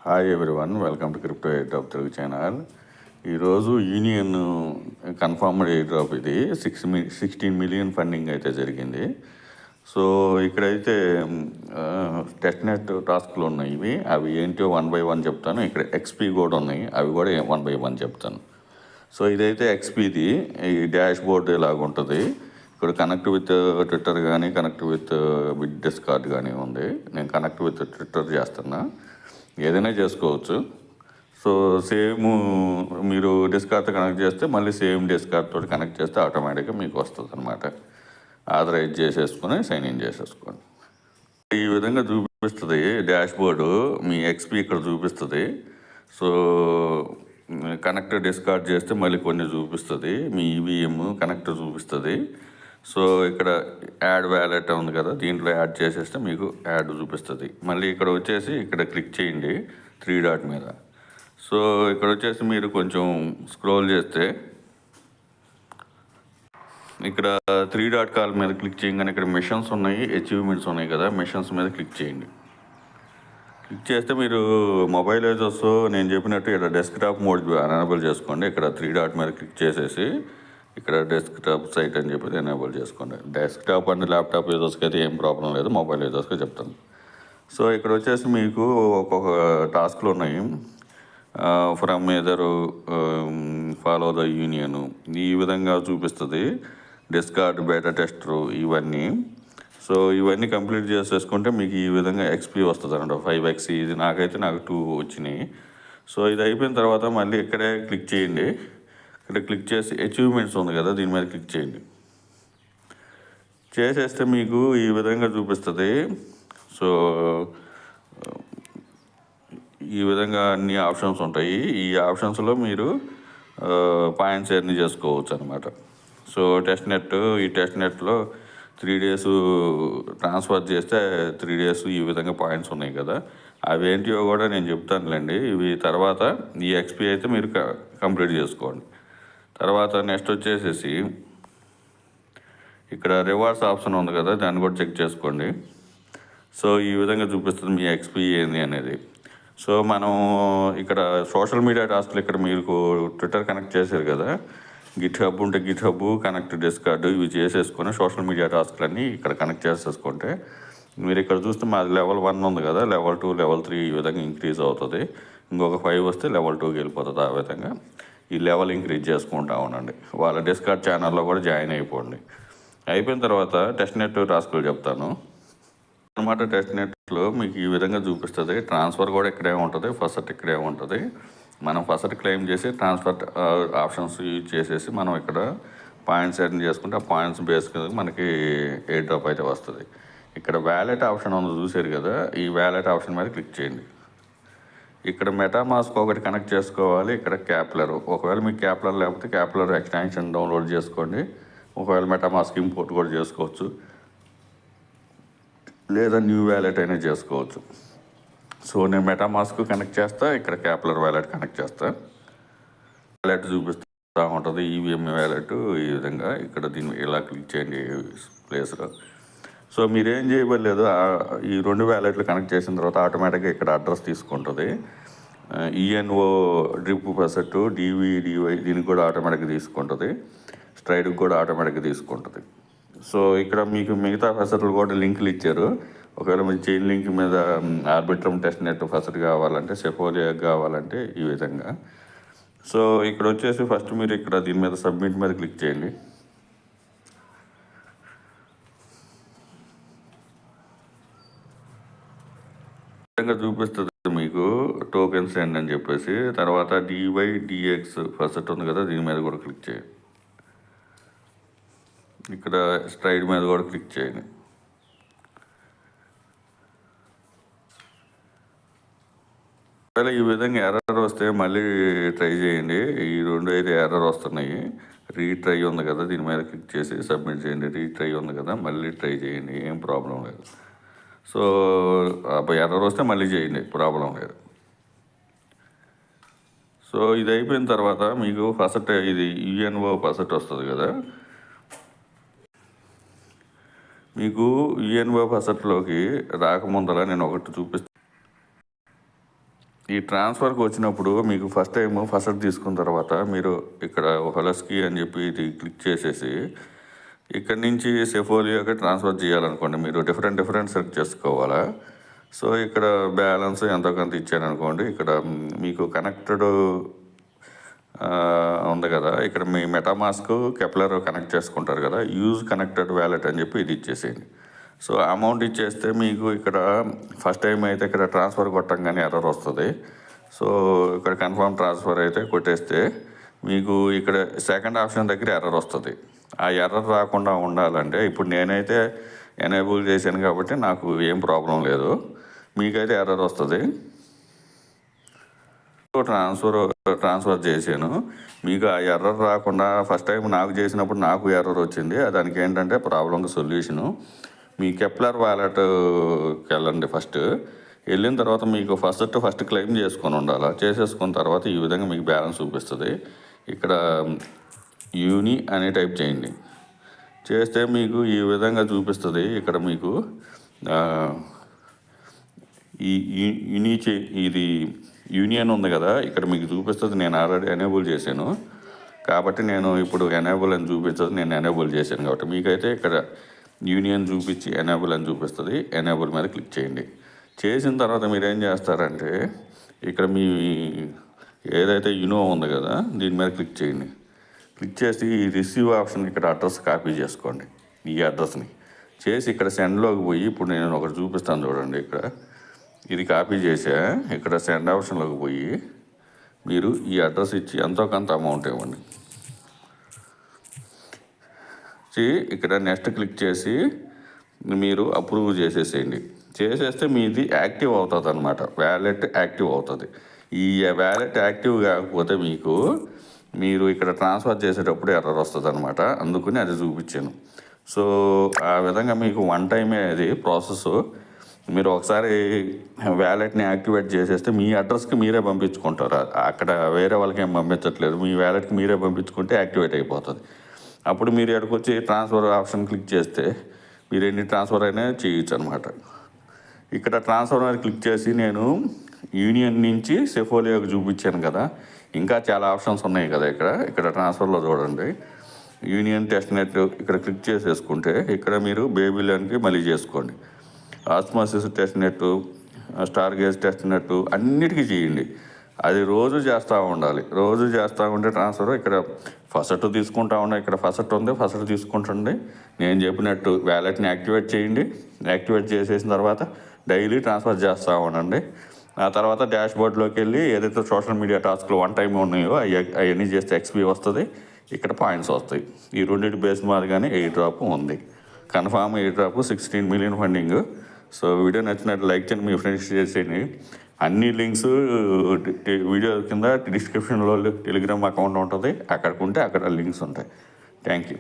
Hi everyone, welcome to crypto air drop Telugu channel. ఈరోజు union confirmed air drop ఇది 16 million funding అయితే జరిగింది. So ఇక్కడైతే టెస్ట్నెట్ టాస్క్లు ఉన్నాయి. అవి ఏంటో 1 by 1 చెప్తాను. ఇక్కడ ఎక్స్పీ కూడా ఉన్నాయి, అవి కూడా 1 by 1 చెప్తాను. సో ఇదైతే ఎక్స్పీది, ఈ డాష్ బోర్డ్ ఇలాగ ఉంటుంది. ఇక్కడ కనెక్ట్ విత్ ట్విట్టర్ కానీ కనెక్ట్ విత్ డిస్కార్డ్ కానీ ఉంది. నేను కనెక్ట్ విత్ ట్విట్టర్ చేస్తున్నా, ఏదైనా చేసుకోవచ్చు. సో సేమ్ మీరు డిస్కార్డ్తో కనెక్ట్ చేస్తే మళ్ళీ సేమ్ డిస్కార్డ్ తోటి కనెక్ట్ చేస్తే ఆటోమేటిక్గా మీకు వస్తుంది అనమాట. ఆథరైజ్ చేసేసుకొని సైన్ ఇన్ చేసేసుకోండి. ఈ విధంగా చూపిస్తుంది డాష్ బోర్డు, మీ ఎక్స్పీ ఇక్కడ చూపిస్తుంది. సో కనెక్ట్ డిస్కార్డ్ చేస్తే మళ్ళీ కొన్ని చూపిస్తుంది, మీ ఈవీఎం కనెక్ట్ చూపిస్తుంది. సో ఇక్కడ యాడ్ వ్యాలెట్ ఉంది కదా, దీంట్లో యాడ్ చేసేస్తే మీకు యాడ్ చూపిస్తుంది. మళ్ళీ ఇక్కడ వచ్చేసి ఇక్కడ క్లిక్ చేయండి 3 డాట్ మీద. సో ఇక్కడ వచ్చేసి మీరు కొంచెం స్క్రోల్ చేస్తే ఇక్కడ 3 డాట్ కాల్ మీద క్లిక్ చేయగానే ఇక్కడ మిషన్స్ ఉన్నాయి, అచీవ్మెంట్స్ ఉన్నాయి కదా, మిషన్స్ మీద క్లిక్ చేయండి. క్లిక్ చేస్తే మీరు మొబైల్ యూజర్స్ నేను చెప్పినట్టు ఇక్కడ డెస్క్టాప్ మోడ్ ఎనేబుల్ చేసుకోండి. ఇక్కడ 3 డాట్ మీద క్లిక్ చేసేసి ఇక్కడ డెస్క్టాప్ సైట్ అని చెప్పి ఎనేబుల్ చేసుకోండి. డెస్క్టాప్ అంటే ల్యాప్టాప్ యూజర్స్కి అయితే ఏం ప్రాబ్లం లేదు, మొబైల్ యూజర్స్కి చెప్తాను. సో ఇక్కడ వచ్చేసి మీకు ఒక్కొక్క టాస్క్లు ఉన్నాయి. ఫ్రమ్ ఎదరు ఫాలో ద యూనియన్, ఈ విధంగా చూపిస్తుంది. డిస్కార్డ్ బేటా టెస్టరు ఇవన్నీ. సో ఇవన్నీ కంప్లీట్ చేసేసుకుంటే మీకు ఈ విధంగా ఎక్స్పీ వస్తుంది అన్నమాట, 5x. ఇది నాకు 2 వచ్చినాయి. సో ఇది అయిపోయిన తర్వాత మళ్ళీ ఇక్కడే క్లిక్ చేయండి. ఇక్కడ క్లిక్ చేసి అచీవ్మెంట్స్ ఉంది కదా, దీని మీద క్లిక్ చేయండి. చేసేస్తే మీకు ఈ విధంగా చూపిస్తుంది. సో ఈ విధంగా అన్ని ఆప్షన్స్ ఉంటాయి. ఈ ఆప్షన్స్లో మీరు పాయింట్స్ ఎర్న్ చేసుకోవచ్చు అనమాట. సో ఈ టెస్ట్ నెట్లో 3 days ట్రాన్స్ఫర్ చేస్తే 3 days ఈ విధంగా పాయింట్స్ ఉన్నాయి కదా, అవేంటివో కూడా నేను చెప్తానులేండి. ఇవి తర్వాత ఈ ఎక్స్పీ అయితే మీరు కంప్లీట్ చేసుకోండి. తర్వాత నెక్స్ట్ వచ్చేసేసి ఇక్కడ రివార్డ్స్ ఆప్షన్ ఉంది కదా, దాన్ని కూడా చెక్ చేసుకోండి. సో ఈ విధంగా చూపిస్తుంది మీ ఎక్స్పీ ఏంది అనేది. సో మనం ఇక్కడ సోషల్ మీడియా టాస్క్లు ఇక్కడ మీకు ట్విట్టర్ కనెక్ట్ చేశారు కదా, గిట్ హబ్ ఉంటే గిట్ హబ్, కనెక్ట్ డిస్కార్డ్, ఇవి చేసేసుకొని సోషల్ మీడియా టాస్క్లన్నీ ఇక్కడ కనెక్ట్ చేసేసుకుంటే మీరు ఇక్కడ చూస్తే మాది లెవెల్ 1 ఉంది కదా, లెవెల్ 2 లెవెల్ 3 ఈ విధంగా ఇంక్రీజ్ అవుతుంది. ఇంకొక 5 వస్తే లెవెల్ 2కి వెళ్ళిపోతుంది. ఆ విధంగా ఈ లెవెల్ ఇంక్రీజ్ చేసుకుంటా ఉండండి. వాళ్ళ డిస్కార్డ్ ఛానల్లో కూడా జాయిన్ అయిపోండి. అయిపోయిన తర్వాత టెస్ట్నెట్ టాస్క్లు చెప్తాను అనమాట. టెస్ట్నెట్లో మీకు ఈ విధంగా చూపిస్తుంది. ట్రాన్స్ఫర్ కూడా ఇక్కడే ఉంటుంది, ఫస్ట్ ఇక్కడే ఉంటుంది. మనం ఫస్ట్ క్లెయిమ్ చేసి ట్రాన్స్ఫర్ ఆప్షన్స్ యూజ్ చేసేసి మనం ఇక్కడ పాయింట్స్ ఎర్న్ చేసుకుంటే ఆ పాయింట్స్ బేస్ మనకి ఎయిర్ డ్రాప్ అయితే వస్తుంది. ఇక్కడ వ్యాలెట్ ఆప్షన్ ఉంది చూసారు కదా, ఈ వ్యాలెట్ ఆప్షన్ మీద క్లిక్ చేయండి. ఇక్కడ మెటామాస్క్ ఒకటి కనెక్ట్ చేసుకోవాలి. ఇక్కడ క్యాప్లర్, ఒకవేళ మీకు క్యాప్లర్ లేకపోతే క్యాప్లర్ ఎక్స్టెన్షన్ డౌన్లోడ్ చేసుకోండి. ఒకవేళ మెటామాస్క్ ఇంపోర్ట్ కూడా చేసుకోవచ్చు, లేదా న్యూ వ్యాలెట్ అయినా చేసుకోవచ్చు. సో నేను మెటామాస్క్ కనెక్ట్ చేస్తా, ఇక్కడ క్యాప్లర్ వ్యాలెట్ కనెక్ట్ చేస్తా. వ్యాలెట్ చూపిస్తూ ఉంటుంది, ఈవీఎం వ్యాలెట్. ఈ విధంగా ఇక్కడ దీన్ని ఇలా క్లిక్ చేయండి ప్లేస్లో. సో మీరేం చేయలేదు, ఈ 2 వ్యాలెట్లు కనెక్ట్ చేసిన తర్వాత ఆటోమేటిక్గా ఇక్కడ అడ్రస్ తీసుకుంటుంది. ఈఎన్ఓ డ్రిప్ ఫెసెట్, డివిడివై దీనికి కూడా ఆటోమేటిక్గా తీసుకుంటుంది. స్ట్రైడ్కి కూడా ఆటోమేటిక్గా తీసుకుంటుంది. సో ఇక్కడ మీకు మిగతా ఫెసెట్లు కూడా లింకులు ఇచ్చారు. ఒకవేళ మీరు చైన్ లింక్ మీద ఆర్బిట్రమ్ టెస్ట్ నెట్ ఫెసెట్ కావాలంటే, సెఫోలియా కావాలంటే ఈ విధంగా. సో ఇక్కడ వచ్చేసి ఫస్ట్ మీరు ఇక్కడ దీని మీద సబ్మిట్ మీద క్లిక్ చేయండి. చూపిస్తుంది మీకు టోకెన్స్ సెండ్ అని చెప్పేసి. తర్వాత DYDX ఫస్ట్ ఉంది కదా, దీని మీద కూడా క్లిక్ చేయండి. ఇక్కడ స్ట్రైడ్ మీద కూడా క్లిక్ చేయండి. ఒకవేళ ఈ విధంగా ఎర్రర్ వస్తే మళ్ళీ ట్రై చేయండి. ఈ 2 అయితే ఎర్రర్ వస్తున్నాయి. రీట్రై ఉంది కదా, దీని మీద క్లిక్ చేసి సబ్మిట్ చేయండి. రీట్రై ఉంది కదా, మళ్ళీ ట్రై చేయండి, ఏం ప్రాబ్లం లేదు. సో ఎర్రర్ వస్తే మళ్ళీ చేయండి, ప్రాబ్లం లేదు. సో ఇది అయిపోయిన తర్వాత మీకు ఫస్ట్ ఇది యుఎన్ఓ ఫస్ట్ వస్తుంది కదా, మీకు యుఎన్ఓ ఫసట్లోకి రాకముందలా నేను ఒకటి చూపిస్తాను. ఈ ట్రాన్స్ఫర్కి వచ్చినప్పుడు మీకు ఫస్ట్ తీసుకున్న తర్వాత మీరు ఇక్కడ హొలస్కి అని చెప్పి ఇది క్లిక్ చేసేసి ఇక్కడ నుంచి సెఫోలియోకి ట్రాన్స్ఫర్ చేయాలనుకోండి, మీరు డిఫరెంట్ సెలెక్ట్ చేసుకోవాలా. సో ఇక్కడ బ్యాలెన్స్ ఎంతో కొంత ఇచ్చారనుకోండి, ఇక్కడ మీకు కనెక్టెడ్ ఉంది కదా, ఇక్కడ మీ మెటామాస్క్ కెప్లర్ కనెక్ట్ చేసుకుంటారు కదా, యూజ్ కనెక్టెడ్ వ్యాలెట్ అని చెప్పి ఇది ఇచ్చేసేయండి. సో అమౌంట్ ఇచ్చేస్తే మీకు ఇక్కడ ఫస్ట్ టైం అయితే ఇక్కడ ట్రాన్స్ఫర్ కొట్టంగానే ఎర్రర్ వస్తుంది. సో ఇక్కడ కన్ఫర్మ్ ట్రాన్స్ఫర్ అయితే కొట్టేస్తే మీకు ఇక్కడ సెకండ్ ఆప్షన్ దగ్గర ఎర్రర్ వస్తుంది. ఆ ఎర్రర్ రాకుండా ఉండాలంటే ఇప్పుడు నేనైతే ఎనేబుల్ చేశాను కాబట్టి నాకు ఏం ప్రాబ్లం లేదు, మీకైతే ఎర్రర్ వస్తుంది. ట్రాన్స్ఫర్ చేశాను, మీకు ఆ ఎర్రర్ రాకుండా ఫస్ట్ టైం నాకు చేసినప్పుడు నాకు ఎర్రర్ వచ్చింది. దానికి ఏంటంటే ప్రాబ్లంకి సొల్యూషను, మీ కెప్లర్ వ్యాలెట్కి వెళ్ళండి. ఫస్ట్ వెళ్ళిన తర్వాత మీకు ఫస్ట్ క్లెయిమ్ చేసుకొని ఉండాలి. చేసేసుకున్న తర్వాత ఈ విధంగా మీకు బ్యాలెన్స్ చూపిస్తుంది. ఇక్కడ యూని అని టైప్ చేయండి, చేస్తే మీకు ఈ విధంగా చూపిస్తుంది. ఇక్కడ మీకు ఇది యూనియన్ ఉంది కదా, ఇక్కడ మీకు చూపిస్తుంది. నేను ఆల్రెడీ ఎనేబుల్ చేశాను కాబట్టి నేను ఇప్పుడు ఎనేబుల్ అని చూపిస్తుంది, నేను ఎనేబుల్ చేశాను కాబట్టి మీకైతే ఇక్కడ యూనియన్ చూపించి ఎనేబుల్ అని చూపిస్తుంది. ఎనేబుల్ మీద క్లిక్ చేయండి. చేసిన తర్వాత మీరు ఏం చేస్తారంటే ఇక్కడ మీ ఏదైతే యునో ఉంది కదా దీని మీద క్లిక్ చేయండి. క్లిక్ చేసి ఈ రిసీవ్ ఆప్షన్ ఇక్కడ అడ్రస్ కాపీ చేసుకోండి. ఈ అడ్రస్ని చేసి ఇక్కడ సెండ్లోకి పోయి ఇప్పుడు నేను ఒకటి చూపిస్తాను చూడండి. ఇక్కడ ఇది కాపీ చేసా, ఇక్కడ సెండ్ ఆప్షన్లోకి పోయి మీరు ఈ అడ్రస్ ఇచ్చి ఎంతో కొంత అమౌంట్ ఇవ్వండి. ఇక్కడ నెక్స్ట్ క్లిక్ చేసి మీరు అప్రూవ్ చేసేసేయండి. చేసేస్తే మీది యాక్టివ్ అవుతుంది అనమాట, వ్యాలెట్ యాక్టివ్ అవుతుంది. ఈ వ్యాలెట్ యాక్టివ్ కాకపోతే మీరు ఇక్కడ ట్రాన్స్ఫర్ చేసేటప్పుడు ఎర్రర్ వస్తుంది అనమాట, అందుకని అది చూపించాను. సో ఆ విధంగా మీకు వన్ టైమే అది ప్రాసెస్. మీరు ఒకసారి వ్యాలెట్ని యాక్టివేట్ చేసేస్తే మీ అడ్రస్కి మీరే పంపించుకుంటారు, అక్కడ వేరే వాళ్ళకి ఏం పంపించట్లేదు, మీ వ్యాలెట్కి మీరే పంపించుకుంటే యాక్టివేట్ అయిపోతుంది. అప్పుడు మీరు ఎక్కడికి వచ్చి ట్రాన్స్ఫర్ ఆప్షన్ క్లిక్ చేస్తే మీరు ఎన్ని ట్రాన్స్ఫర్ అయినా చేయొచ్చు అనమాట. ఇక్కడ ట్రాన్స్ఫర్ మీద క్లిక్ చేసి నేను యూనియన్ నుంచి సెఫోలియోకి చూపించాను కదా, ఇంకా చాలా ఆప్షన్స్ ఉన్నాయి కదా. ఇక్కడ ట్రాన్స్ఫర్లో చూడండి, యూనియన్ టెస్ట్ నెట్ ఇక్కడ క్లిక్ చేసేసుకుంటే ఇక్కడ మీరు బేబీలోనికి మళ్ళీ చేసుకోండి. Osmosis test net, star gauge test net అన్నిటికీ చేయండి. అది రోజు చేస్తూ ఉండాలి. రోజు చేస్తూ ఉంటే ట్రాన్స్ఫర్ ఇక్కడ ఫస్ట్ తీసుకుంటా ఉండే, ఇక్కడ ఫస్ట్ ఉంది, ఫస్ట్ తీసుకుంటుండే. నేను చెప్పినట్టు వ్యాలెట్ని యాక్టివేట్ చేయండి. యాక్టివేట్ చేసేసిన తర్వాత డైలీ ట్రాన్స్ఫర్ చేస్తూ ఉండండి. ఆ తర్వాత డాష్ బోర్డ్లోకి వెళ్ళి ఏదైతే సోషల్ మీడియా టాస్క్లు వన్ టైం ఉన్నాయో అవన్నీ చేస్తే ఎక్స్పీ వస్తుంది, ఇక్కడ పాయింట్స్ వస్తాయి. ఈ రెండింటి బేస్ మాదిరిగానే ఎయిర్ డ్రాప్ ఉంది. Confirm air drop 16 million funding. So video నచ్చినట్టు లైక్ చేయండి, మీ ఫ్రెండ్స్ షేర్ చేయండి. అన్ని లింక్స్ వీడియో కింద డిస్క్రిప్షన్లో టెలిగ్రామ్ అకౌంట్ ఉంటుంది, అక్కడికి ఉంటే అక్కడ లింక్స్ ఉంటాయి. Thank you.